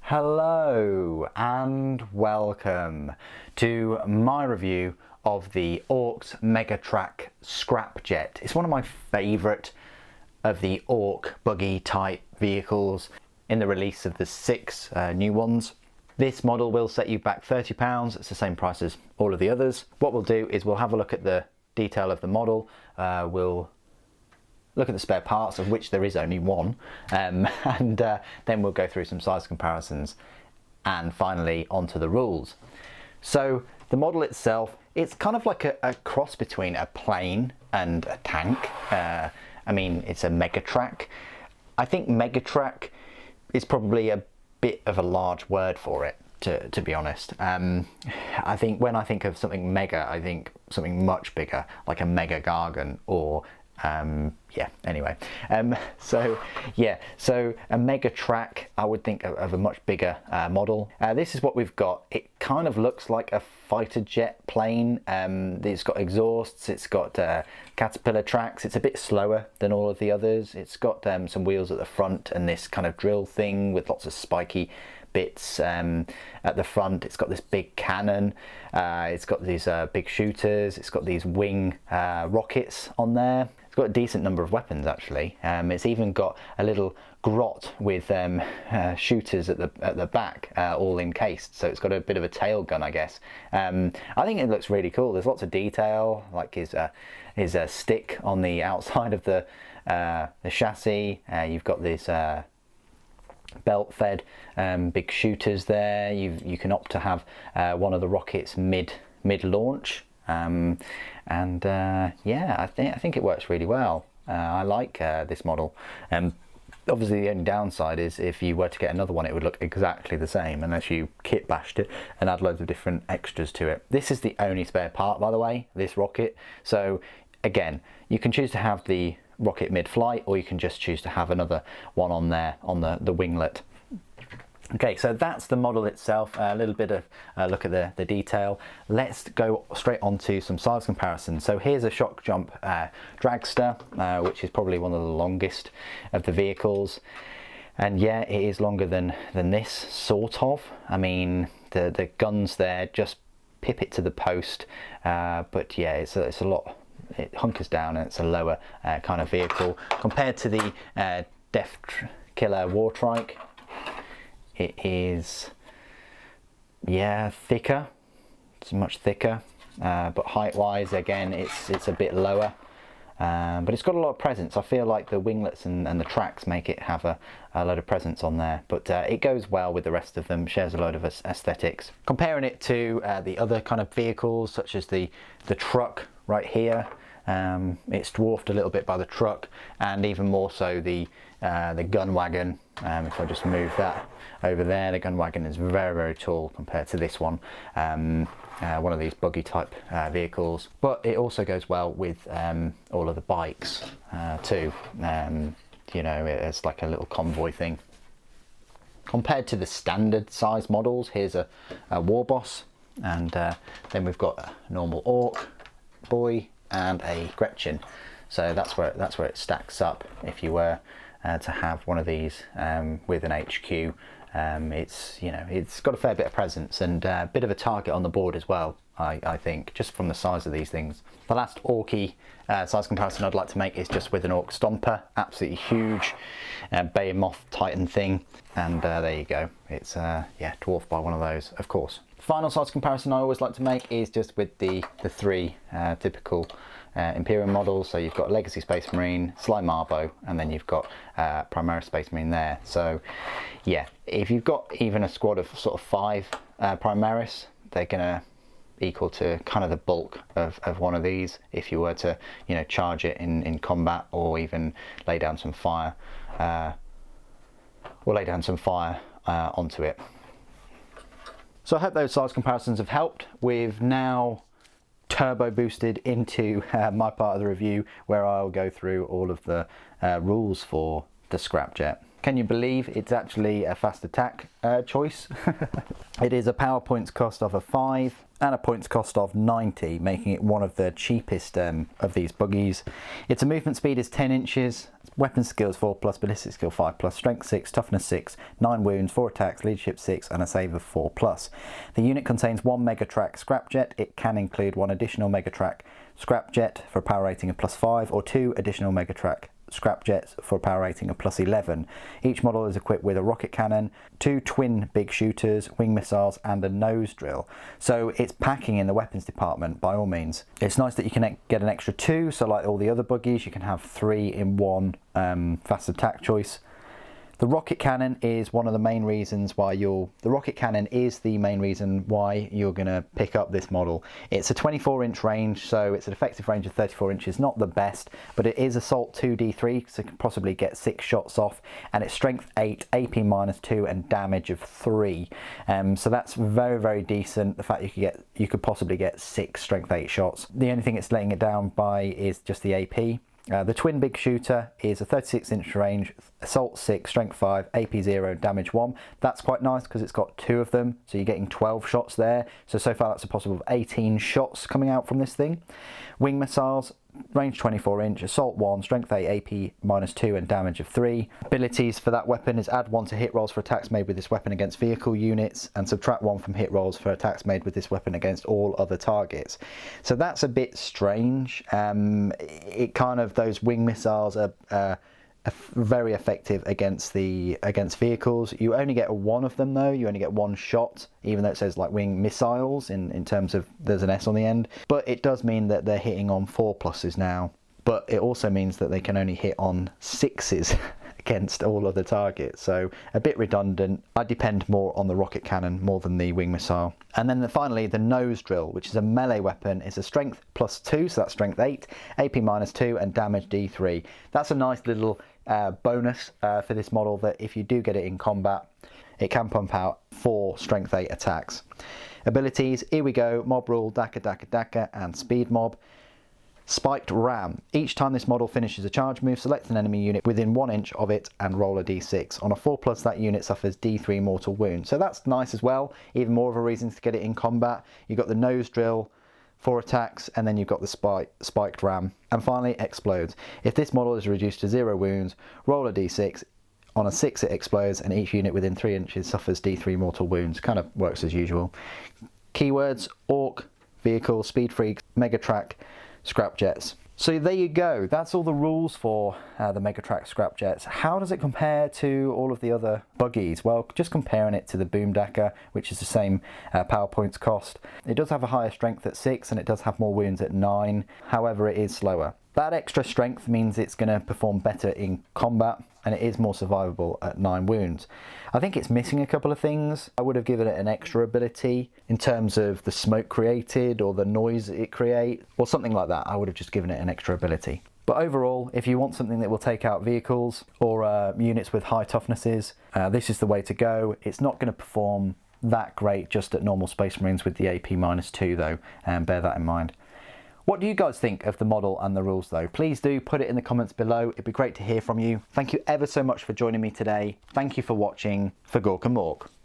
Hello and welcome to my review of the Orks Megatrakk Scrapjet. It's one of my favourite of the Ork buggy type vehicles in the release of the 6 new ones. This model will set you back £30, it's the same price as all of the others. What we'll do is we'll have a look at the detail of the model, we'll look at the spare parts, of which there is only one, and then we'll go through some size comparisons and finally onto the rules. So the model itself, it's kind of like a cross between a plane and a tank. I mean, it's a Megatrakk. I think Megatrakk is probably a bit of a large word for it, to be honest. I think when I think of something mega, I think something much bigger, like a Mega Gargan or so a Megatrakk, I would think of a much bigger model. This is what we've got. It kind of looks like a fighter jet plane. It's got exhausts, it's got caterpillar tracks, it's a bit slower than all of the others. It's got some wheels at the front and this kind of drill thing with lots of spiky bits at the front. It's got this big cannon, it's got these big shooters, it's got these wing rockets on there. It's got a decent number of weapons actually. It's even got a little grot with shooters at the back, all encased, so it's got a bit of a tail gun, I guess. I think it looks really cool. There's lots of detail, like his stick on the outside of the chassis. You've got this belt fed big shooters there. You can opt to have one of the rockets mid launch, yeah, I think it works really well. I like this model. Obviously the only downside is if you were to get another one, it would look exactly the same unless you kit bashed it and add loads of different extras to it. This is the only spare part, by the way, this rocket. So again, you can choose to have the rocket mid-flight, or you can just choose to have another one on there on the winglet. Okay, so that's the model itself. A little bit of a look at the detail. Let's go straight on to some size comparisons. So here's a shock jump dragster, which is probably one of the longest of the vehicles, and yeah, it is longer than this, sort of. I mean, the guns there just pip it to the post, but yeah, it's a lot. It hunkers down and it's a lower kind of vehicle compared to the Death Killer Wartrike. It is, yeah, thicker. It's much thicker, but height-wise, again, it's a bit lower. But it's got a lot of presence. I feel like the winglets and the tracks make it have a load of presence on there, but it goes well with the rest of them, shares a load of aesthetics. Comparing it to the other kind of vehicles, such as the truck right here, it's dwarfed a little bit by the truck, and even more so the gun wagon. If I just move that over there, the gun wagon is very tall compared to this one. One of these buggy type vehicles, but it also goes well with all of the bikes too. You know, it's like a little convoy thing. Compared to the standard size models, here's a war boss, and then we've got a normal orc boy and a Gretchen. So that's where it stacks up if you were to have one of these with an HQ. It's, you know, it's got a fair bit of presence and a bit of a target on the board as well, I think, just from the size of these things. The last Orky size comparison I'd like to make is just with an Ork Stomper, absolutely huge Behemoth Titan thing, and there you go. It's yeah, dwarfed by one of those, of course. Final size comparison I always like to make is just with the 3 typical Imperial models. So you've got Legacy Space Marine, Sly Marbo, and then you've got Primaris Space Marine there. So yeah, if you've got even a squad of sort of 5 Primaris, they're gonna equal to kind of the bulk of one of these if you were to, you know, charge it in combat, or even lay down some fire onto it. So I hope those size comparisons have helped. We've now turbo boosted into my part of the review, where I'll go through all of the rules for the Scrapjet. Can you believe it's actually a fast attack choice? It is a power points cost of a 5 and a points cost of 90, making it one of the cheapest of these buggies. Its movement speed is 10 inches, weapon skills 4+, ballistic skill 5+, strength 6, toughness 6, 9 wounds, 4 attacks, leadership 6 and a save of 4+. The unit contains 1 Megatrakk Scrapjet. It can include 1 additional Megatrakk Scrapjet for a power rating of +5 or 2 additional Megatrakk Scrapjets for a power rating of +11. Each model is equipped with a rocket cannon, 2 twin big shooters, wing missiles and a nose drill. So it's packing in the weapons department by all means. It's nice that you can get an extra 2, so like all the other buggies you can have 3 in one fast attack choice. The rocket cannon is one of the main reasons why you're going to pick up this model. It's a 24-inch range, so it's an effective range of 34 inches, not the best, but it is assault 2d3, so you can possibly get 6 shots off, and it's strength 8, AP -2 and damage of 3. So that's very, very decent. The fact you could possibly get 6 strength 8 shots. The only thing it's letting it down by is just the AP. The twin big shooter is a 36-inch range, assault 6, strength 5, AP 0, damage 1. That's quite nice because it's got 2 of them, so you're getting 12 shots there. So far that's a possible of 18 shots coming out from this thing. Wing missiles, range 24-inch, assault 1, strength 8, AP -2 and damage of 3. Abilities for that weapon is add 1 to hit rolls for attacks made with this weapon against vehicle units and subtract 1 from hit rolls for attacks made with this weapon against all other targets. So that's a bit strange. Those wing missiles are very effective against vehicles. You only get 1 of them though. You only get 1 shot, even though it says like wing missiles in terms of there's an S on the end. But it does mean that they're hitting on 4+ now. But it also means that they can only hit on 6s against all other targets. So a bit redundant. I depend more on the rocket cannon more than the wing missile. And then finally the nose drill, which is a melee weapon, is a strength +2, so that's strength 8, AP -2 and damage D3. That's a nice little bonus for this model, that if you do get it in combat, it can pump out 4 strength 8 attacks. Abilities, here we go: mob rule, Daka Daka Daka and speed mob. Spiked ram. Each time this model finishes a charge move, select an enemy unit within 1 inch of it and roll a d6. On a 4+, that unit suffers d3 mortal wounds. So that's nice as well. Even more of a reason to get it in combat. You've got the nose drill, 4 attacks, and then you've got the spiked ram. And finally, explodes. If this model is reduced to 0 wounds, roll a d6. On a 6 it explodes, and each unit within 3 inches suffers d3 mortal wounds. Kind of works as usual. Keywords: Ork, vehicle, speed freak, Megatrakk Scrapjets. So there you go, that's all the rules for the Megatrakk Scrapjets. How does it compare to all of the other buggies? Well, just comparing it to the Boomdaka, which is the same power points cost. It does have a higher strength at 6 and it does have more wounds at 9, however it is slower. That extra strength means it's going to perform better in combat, and it is more survivable at 9 wounds. I think it's missing a couple of things. I would have given it an extra ability in terms of the smoke created or the noise it creates, or something like that. I would have just given it an extra ability. But overall, if you want something that will take out vehicles or units with high toughnesses, this is the way to go. It's not going to perform that great just at normal Space Marines with the AP -2 though, and bear that in mind. What do you guys think of the model and the rules though? Please do put it in the comments below. It'd be great to hear from you. Thank you ever so much for joining me today. Thank you for watching. For Gork and Mork.